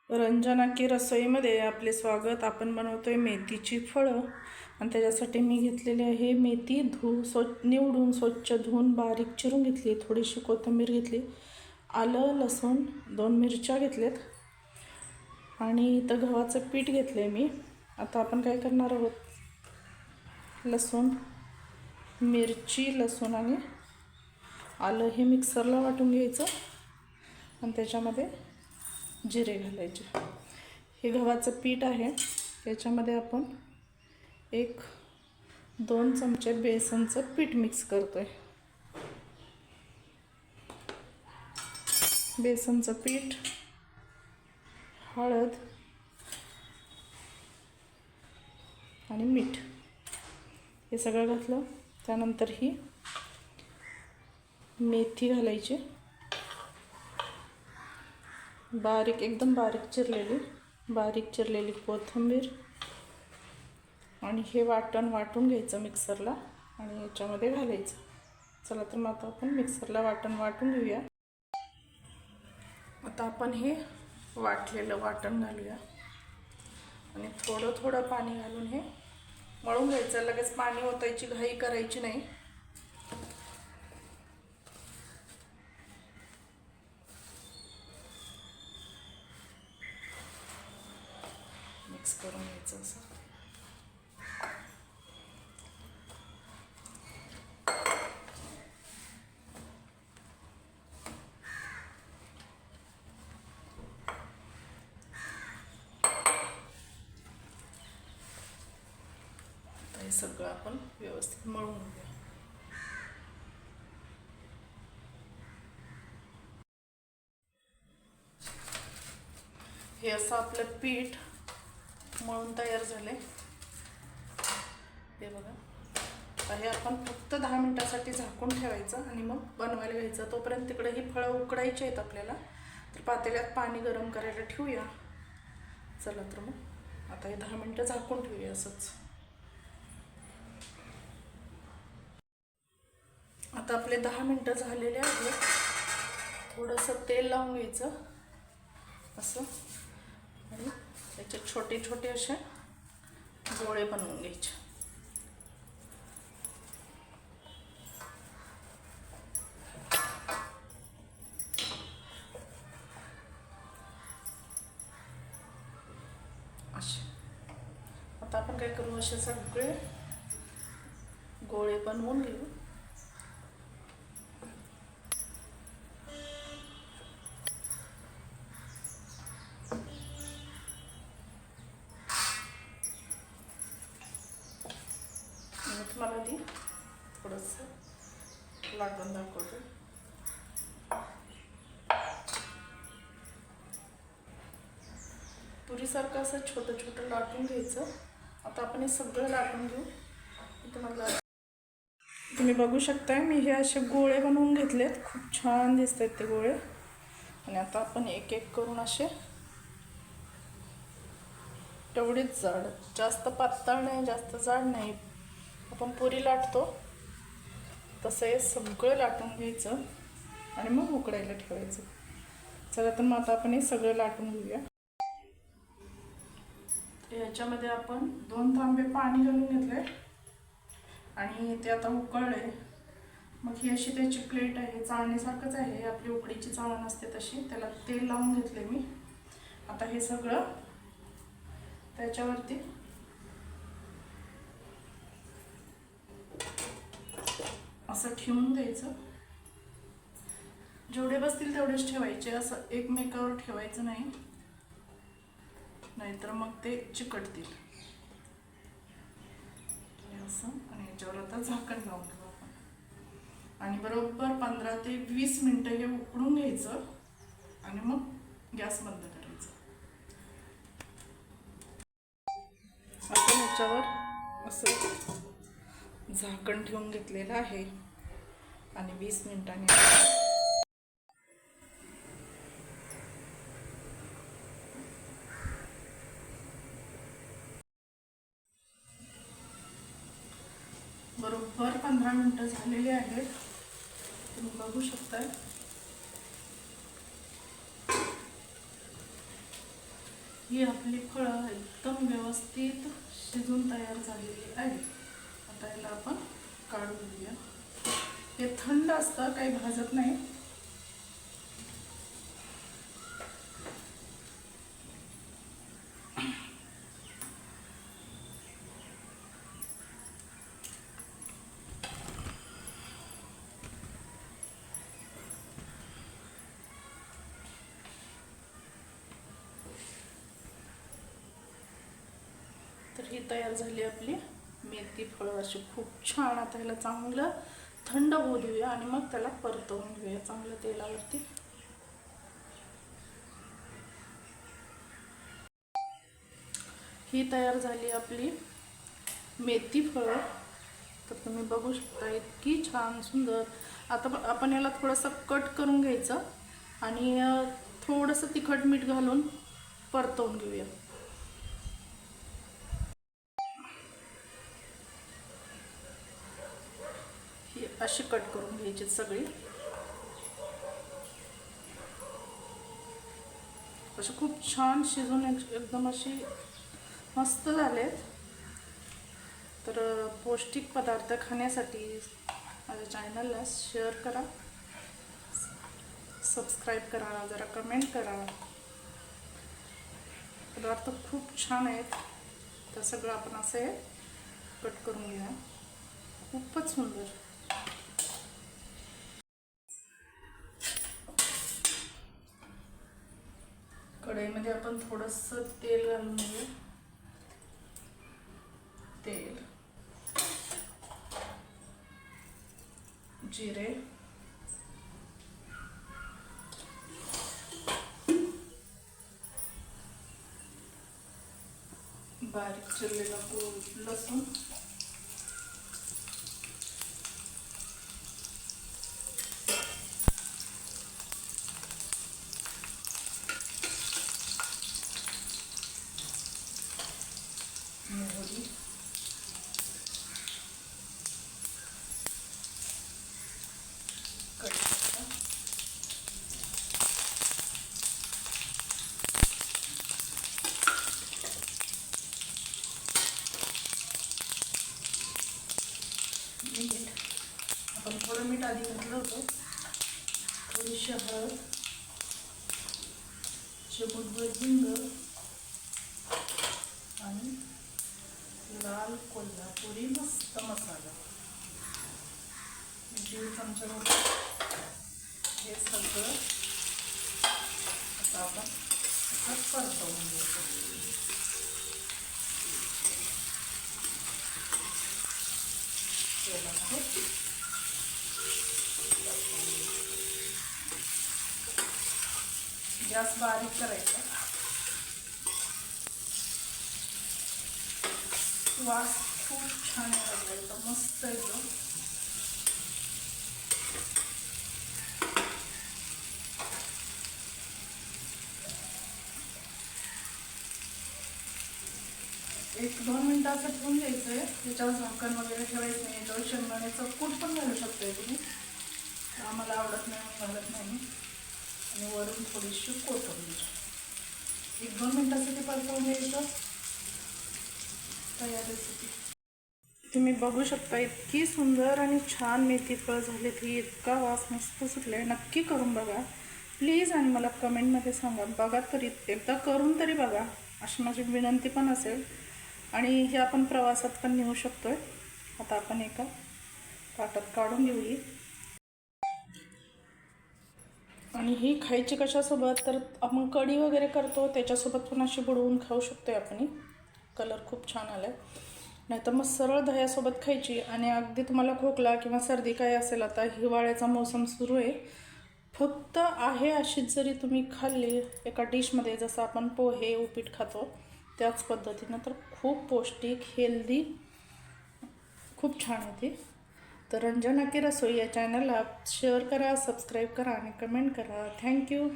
रंजना की रसोईमध्ये आपले स्वागत। आपण बनवतोय मेथीची फळं आणि त्याच्यासाठी मी घेतलेली आहे मेथी निवडून स्वच्छ धुवून बारीक चिरून घेतली, थोडीशी कोथिंबीर घेतली, आलं लसूण 2 मिरच्या घेतल्यात आणि इथं गव्हाचं पीठ घेतलं आहे मी। आता आपण काय करणार आहोत, लसूण मिरची लसूण आणि आलं हे मिक्सरला वाटून घ्यायचं आणि त्याच्यामध्ये जिरे घालायचे। हे गव्हाचं पीठ आहे, त्याच्यामध्ये आपण 1-2 चमचे बेसनचं पीठ मिक्स करतोय। बेसनचं पीठ, हळद आणि मीठ हे सगळं घातलं। त्यानंतर ही मेथी घालायची, एकदम बारीक चिरलेली कोथिंबीर आणि हे वाटून घ्यायचं मिक्सरला आणि याच्यामध्ये घालायचं। चला तर मग आता आपण मिक्सरला वाटून घेऊया। आता आपण हे वाटलेलं वाटण घालूया आणि थोडं पाणी घालून हे मळून घ्यायचं। लगेच पाणी ओतायची घाई करायची नाही। मिक्स करून घ्यायचं असं। हे सगळं आपण व्यवस्थित मळून घेऊया। हे असं आपलं पीठ मळून तयार झाले, हे बघा। आता हे आपण फक्त 10 मिनिटासाठी झाकून ठेवायचं आणि मग बनवायला घ्यायचं। तोपर्यंत तिकडे ही फळं उकडायची आहेत आपल्याला, तर पातेल्यात पाणी गरम करायला ठेवूया। चला तर मग आता हे 10 मिनिटं झाकून ठेवूया असंच। आता आपले 10 मिनिटं झालेले आहेत। थोडंसं तेल लावून घ्यायचं असं आणि त्याचे छोटे छोटे असे गोळे बनवून घ्यायचे। असे आता आपण काय करू, असे सगळे गोळे बनवून घेऊ। तुम्हाला ती थोडंसं लाटून दाखवते। पुरीसारखं असं छोटं लाटून घ्यायचं। आता आपण हे सगळं लाटून घेऊ। तुम्ही बघू शकताय, मी हे असे गोळे बनवून घेतलेत, खूप छान दिसत आहेत ते गोळे। आणि आता आपण एक करून असे तेवढीच जाड, जास्त पातळ नाही जास्त जाड नाही, आपण पुरी लाटतो तसं हे सगळं लाटून घ्यायचं आणि मग उकडायला ठेवायचं। चला तर मग आता आपण हे सगळं लाटून घेऊया। याच्यामध्ये आपण 2 तांबे पाणी घालून घेतले आणि ते आता उकळले। मग ही अशी त्याची प्लेट आहे, चाळणीसारखंच आहे, आपली उकडीची चाळण असते तशी, त्याला तेल लावून घेतले मी। आता हे सगळं त्याच्यावरती असं ठेवून द्यायचं। जेवढे बसतील तेवढेच ठेवायचे, असं एकमेकावर ठेवायचं नाही, नाहीतर मग ते चिकटतील असं। आणि याच्यावर आता झाकण लावून घेऊ आपण आणि बरोबर 15 ते 20 मिनिटं हे उकडून घ्यायचं आणि मग गॅस बंद करायचं। आपण याच्यावर असं झाकण ठेवून घेतलेलं आहे आणि 20 मिनिटांनी बरोबर 15 मिनिटं झालेली आहेत, तुम्ही बघू शकता। ही आपली फळं एकदम व्यवस्थित शिजून तयार झालेली आहे. आता याला आपण काढून घेऊया. हे थंड असतं, काही भाजत नाही. तर ही तयार झाली आपली मेथी फळं अशी खूप छान. आता ह्याला चांगलं थंड होऊ देऊया आणि मग त्याला परतवून घेऊया चांगलं तेलावरती. ही तयार झाली आपली मेथी फळं. तर तुम्ही बघू शकता इतकी छान सुंदर. आता आपण याला थोडंसं कट करून घ्यायचं आणि थोडंसं तिखट मीठ घालून परतवून घेऊया. ही अशी कट करून घ्यायची सगळी. असे खूप छान शिजून एकदम अशी मस्त झालेत. तर पौष्टिक पदार्थ खाण्यासाठी माझ्या चॅनलला शेअर करा, सबस्क्राईब करा, जरा कमेंट करा. पदार्थ खूप छान आहेत. तर सगळं आपण असे कट करून घेऊया. खूपच सुंदर. कढईमध्ये आपण थोडंसं तेल घालून घेऊ. तेल, जिरे, बारीक चिरलेला लसूण, मोहरी, कढीपत्ता, मीठ. आपण थोडं मीठ आधी घातलं होतं. थोडीशी हळद, चिमूटभर हिंग आणि लाल कोल्हापुरी मस्त मसाला. 1.5 चमचा हे सगळं आता आपण परतवून घेतो. तेलामध्ये गॅस बारीक करायचा. वास खूप छान लागला, मस्त एकदम. एक 2 मिनटं असं ठेवून द्यायचं आहे. त्याच्यावर झाकण वगैरे ठेवायचं नाही. याच्यावर शेंगदाण्याचं कूट पण घालू शकतोय तुम्ही. आम्हाला आवडत नाही म्हणून घालत नाही. आणि वरून थोडीशी कोथिंबीर. 1-2 मिनटासाठी परतवून घ्यायचं. तयार रेसिपी तुम्ही बघू शकता. इतकी सुंदर आणि छान मेथी फळ झाली. ती इतका वास मस्त सुटला आहे. नक्की करून बघा प्लीज आणि मला कमेंटमध्ये सांगा. बघा तरी एकदा करून तरी बघा अशी माझी विनंती पण असेल. आणि हे आपण प्रवासात पण नेऊ शकतोय. आता आपण एका ताटात काढून घेऊया. आणि ही खायची कशासोबत, तर आपण कढी वगैरे करतो त्याच्यासोबत पण अशी बुडवून खाऊ शकतोय आपण. कलर खूप छान आला आहे. नाही तर मग सरळ दह्यासोबत खायची. आणि अगदी तुम्हाला खोकला किंवा सर्दी काय असेल, आता हिवाळ्याचा मोसम सुरू आहे, फक्त आहे अशीच जरी तुम्ही खाल्ली एका डिशमध्ये, जसं आपण पोहे उपीट खातो त्याच पद्धतीनं, तर खूप पौष्टिक हेल्दी खूप छान आहे ती. तर रंजना की रसोई या चॅनलला शेअर करा, सबस्क्राईब करा आणि कमेंट करा. थँक्यू.